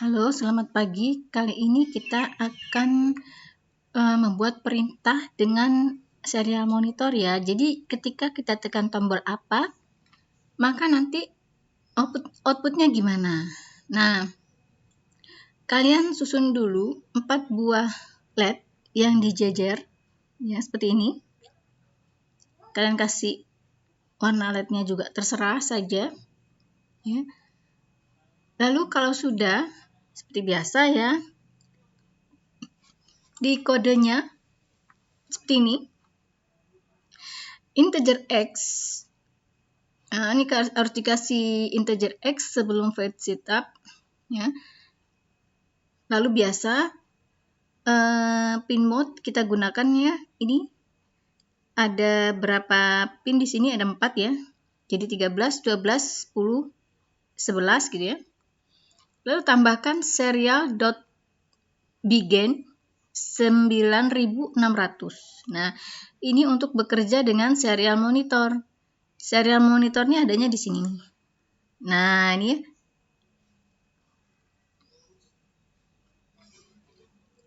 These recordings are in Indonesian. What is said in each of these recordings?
Halo, selamat pagi. Kali ini kita akan membuat perintah dengan serial monitor ya. Jadi ketika kita tekan tombol apa, maka nanti outputnya gimana. Nah, kalian susun dulu 4 buah LED yang dijejer, ya seperti ini. Kalian kasih warna LED-nya juga terserah saja. Ya. Lalu kalau sudah, seperti biasa ya, di kodenya seperti ini, integer X. Nah, ini harus dikasih integer X sebelum void setup. Ya. Lalu biasa pin mode kita gunakan ya. Ini ada berapa pin di sini? Ada 4 ya. Jadi 13, 12, 10, 11 gitu ya. Lalu tambahkan serial.begin 9600. Nah, ini untuk bekerja dengan serial monitor. Serial monitornya adanya di sini. Nah, ini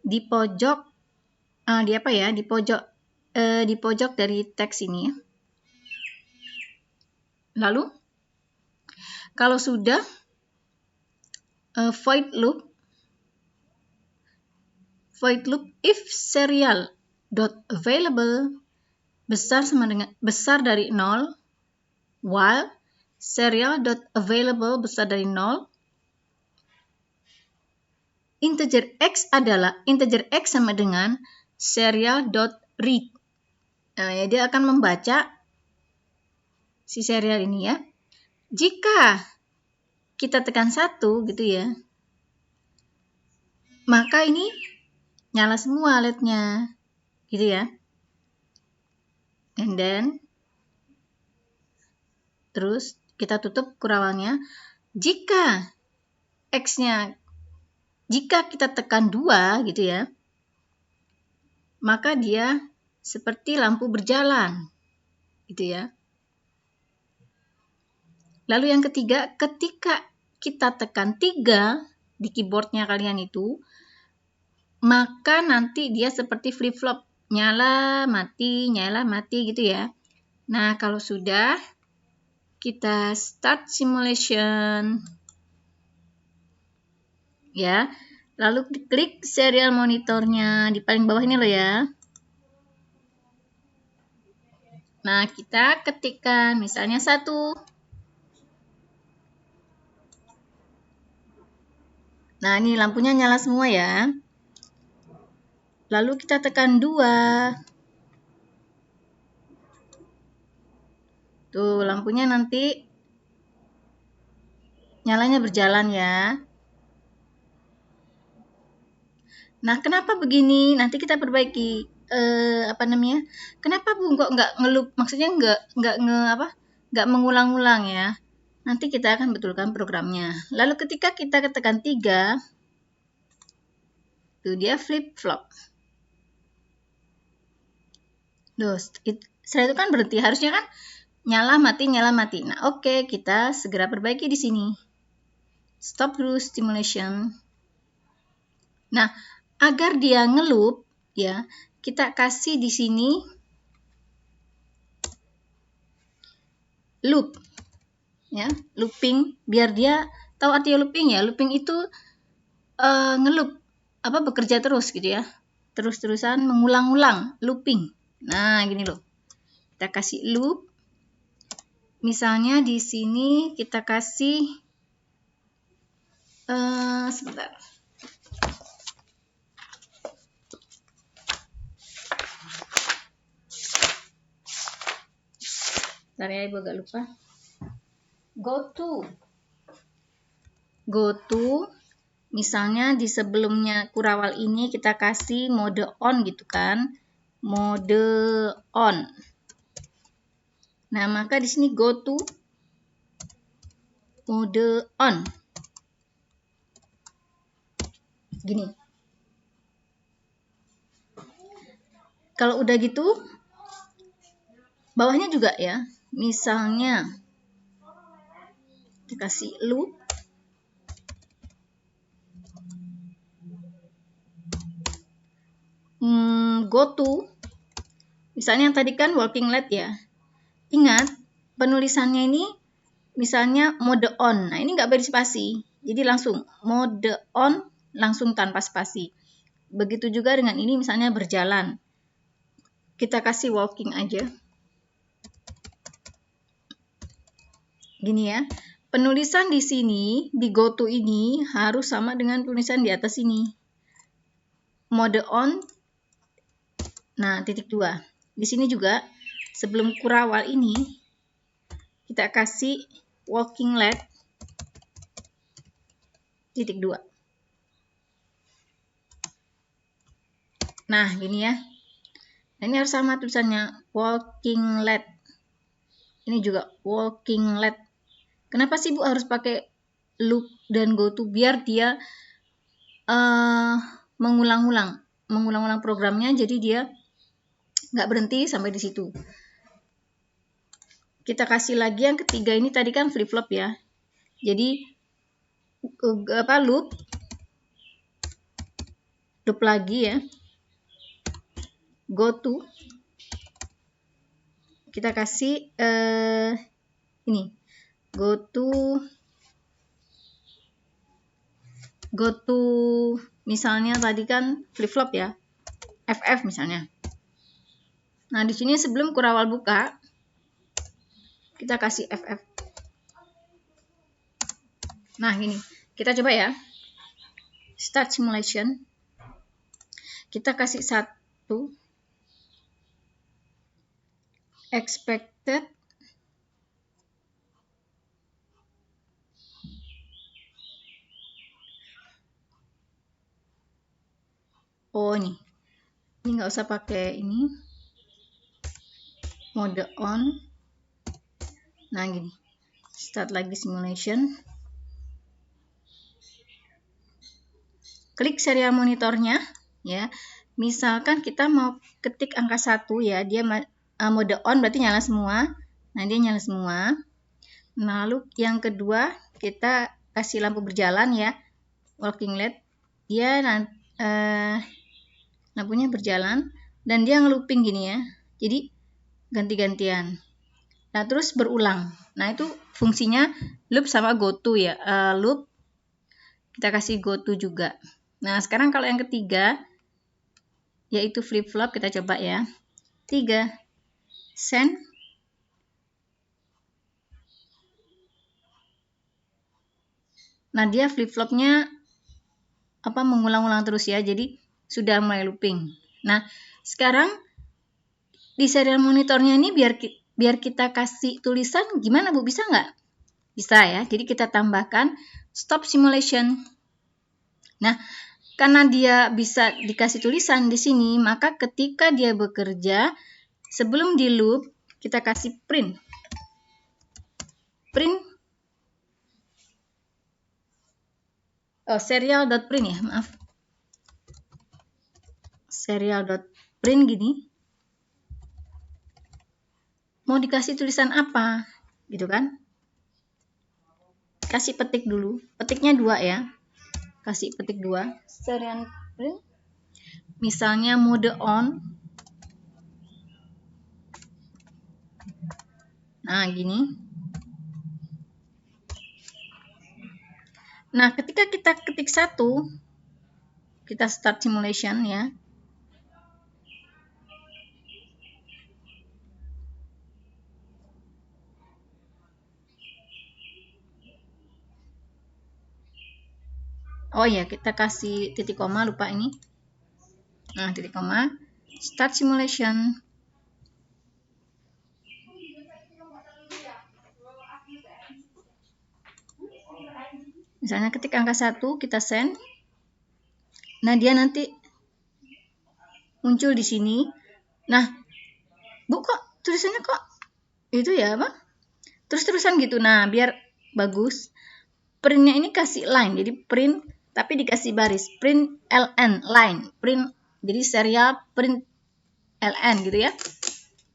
di pojok di pojok dari teks ini ya. Lalu kalau sudah void loop if serial dot available besar dari 0, while serial dot available besar dari 0, integer x sama dengan serial dot read. Nah, ya, dia akan membaca si serial ini ya. Jika kita tekan 1 gitu ya, maka ini nyala semua LED-nya gitu ya. And then terus kita tutup kurawalnya. Jika kita tekan 2 gitu ya, maka dia seperti lampu berjalan gitu ya. Lalu yang ketiga, ketika kita tekan 3 di keyboardnya kalian itu, maka nanti dia seperti flip-flop, nyala mati gitu ya. Nah, kalau sudah, kita start simulation ya. Lalu klik serial monitornya di paling bawah ini loh ya. Nah, kita ketikkan misalnya 1. Nah, ini lampunya nyala semua ya. Lalu kita tekan 2. Tuh, lampunya nanti nyalanya berjalan ya. Nah, kenapa begini? Nanti kita perbaiki. Kenapa Bu kok nggak ngelup? Maksudnya nggak mengulang-ulang ya. Nanti kita akan betulkan programnya. Lalu ketika kita tekan 3, tuh dia flip-flop. Setelah itu kan berhenti. Harusnya kan nyala mati. Nah, oke, kita segera perbaiki di sini. Stop dulu stimulation. Nah, agar dia ngeloop ya, kita kasih di sini loop ya, looping, biar dia tahu arti looping ya. Looping itu ngeloop, bekerja terus gitu ya, terus-terusan mengulang-ulang, looping. Nah, gini loh, kita kasih loop. Misalnya di sini kita kasih sebentar. Bentar ya, Ibu agak lupa. Go to misalnya di sebelumnya kurawal ini kita kasih mode on gitu kan. Mode on. Nah, maka di sini go to mode on. Gini. Kalau udah gitu, bawahnya juga ya. Misalnya kita kasih loop. go to, misalnya yang tadi kan walking let ya. Ingat, penulisannya ini misalnya mode on. Nah, ini nggak beri spasi. Jadi langsung mode on, langsung tanpa spasi. Begitu juga dengan ini misalnya berjalan. Kita kasih walking aja. Gini ya. Penulisan di sini, di go to ini harus sama dengan penulisan di atas ini. Mode on. Nah, titik 2. Di sini juga sebelum kurawal ini kita kasih walking let titik 2. Nah, gini ya. Nah, ini harus sama tulisannya walking let. Ini juga walking let. Kenapa sih Bu harus pakai loop dan go to? Biar dia mengulang-ulang programnya, jadi dia nggak berhenti sampai di situ. Kita kasih lagi yang ketiga ini tadi kan flip flop ya. Jadi loop lagi ya. Go to. Kita kasih ini. Go to misalnya tadi kan flip flop ya. FF misalnya. Nah, di sini sebelum kurawal buka kita kasih FF. Nah, ini kita coba ya. Start simulation. Kita kasih 1 expected ini nggak usah pakai ini mode on. Nah, gini, start lagi simulation, klik serial monitornya ya. Misalkan kita mau ketik angka 1 ya, dia mode on berarti nyala semua. Nah, dia nyala semua. Nah, lalu yang kedua kita kasih lampu berjalan ya, walking let. Dia lampunya berjalan dan dia ngelooping gini ya. Jadi ganti-gantian. Nah, terus berulang. Nah, itu fungsinya loop sama go to ya. Loop kita kasih go to juga. Nah, sekarang kalau yang ketiga yaitu flip flop, kita coba ya. 3 send. Nah, dia flip flopnya mengulang-ulang terus ya. Jadi sudah mulai looping. Nah, sekarang di serial monitornya ini biar kita kasih tulisan gimana Bu? Bisa nggak? Bisa ya. Jadi kita tambahkan stop simulation. Nah, karena dia bisa dikasih tulisan di sini, maka ketika dia bekerja, sebelum di loop, kita kasih print. Serial.print ya, maaf. Serial.print gini. Mau dikasih tulisan apa? Gitu kan? Kasih petik dulu. Petiknya 2 ya. Kasih petik 2. Serial print. Misalnya mode on. Nah, gini. Nah, ketika kita ketik 1, kita start simulation ya. Oh ya, kita kasih titik koma, lupa ini. Nah, titik koma, start simulation. Misalnya ketik angka 1, kita send. Nah, dia nanti muncul di sini. Nah, Bu, kok tulisannya kok itu ya, apa? Terus-terusan gitu. Nah, biar bagus, printnya ini kasih line. Jadi print, tapi dikasih baris. Print LN, line. Print, jadi serial print LN gitu ya.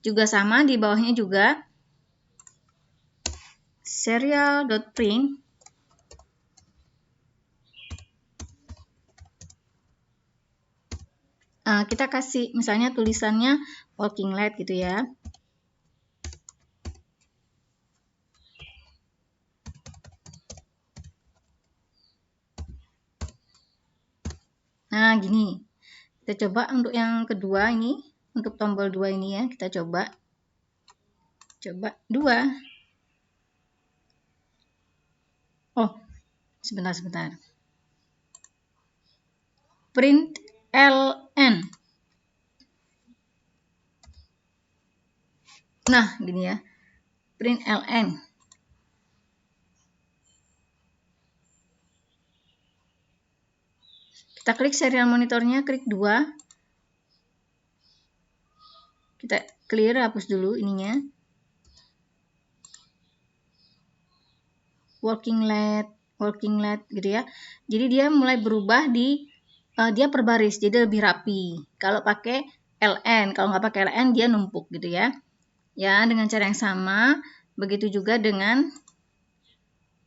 Juga sama, di bawahnya juga serial.print. kita kasih misalnya tulisannya walking light gitu ya. Nah, gini. Kita coba untuk yang kedua ini, untuk tombol 2 ini ya, kita coba 2. Oh, sebentar. Print ln. Nah, gini ya. Print ln. Kita klik serial monitornya, klik 2. Kita clear, hapus dulu ininya. Working LED gitu ya. Jadi dia mulai berubah dia per baris, jadi lebih rapi. Kalau pakai LN, kalau nggak pakai LN dia numpuk gitu ya. Ya, dengan cara yang sama, begitu juga dengan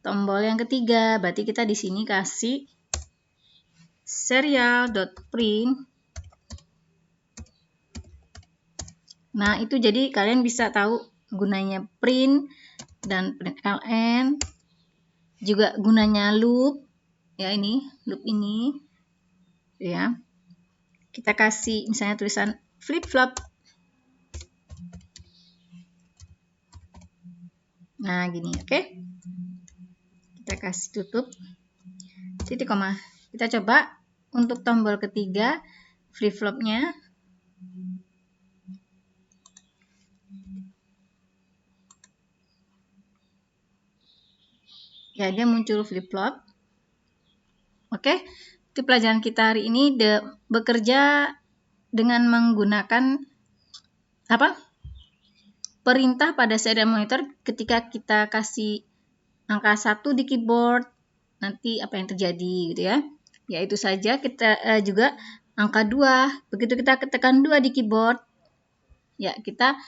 tombol yang ketiga. Berarti kita di sini kasih serial.print. Nah, itu jadi kalian bisa tahu gunanya print dan print ln. Juga gunanya loop. Ya, ini, loop ini. Ya. Kita kasih misalnya tulisan flip-flop. Nah, gini, oke. Kita kasih tutup. Titik koma. Kita coba untuk tombol ketiga, flip-flopnya. Ya, dia muncul flip-flop. Oke, itu pelajaran kita hari ini bekerja dengan menggunakan perintah pada serial monitor ketika kita kasih angka 1 di keyboard, nanti apa yang terjadi gitu ya. Ya itu saja, kita juga angka 2, begitu kita tekan 2 di keyboard, ya kita,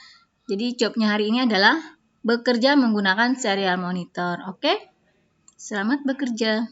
jadi jobnya hari ini adalah bekerja menggunakan serial monitor. Oke, selamat bekerja.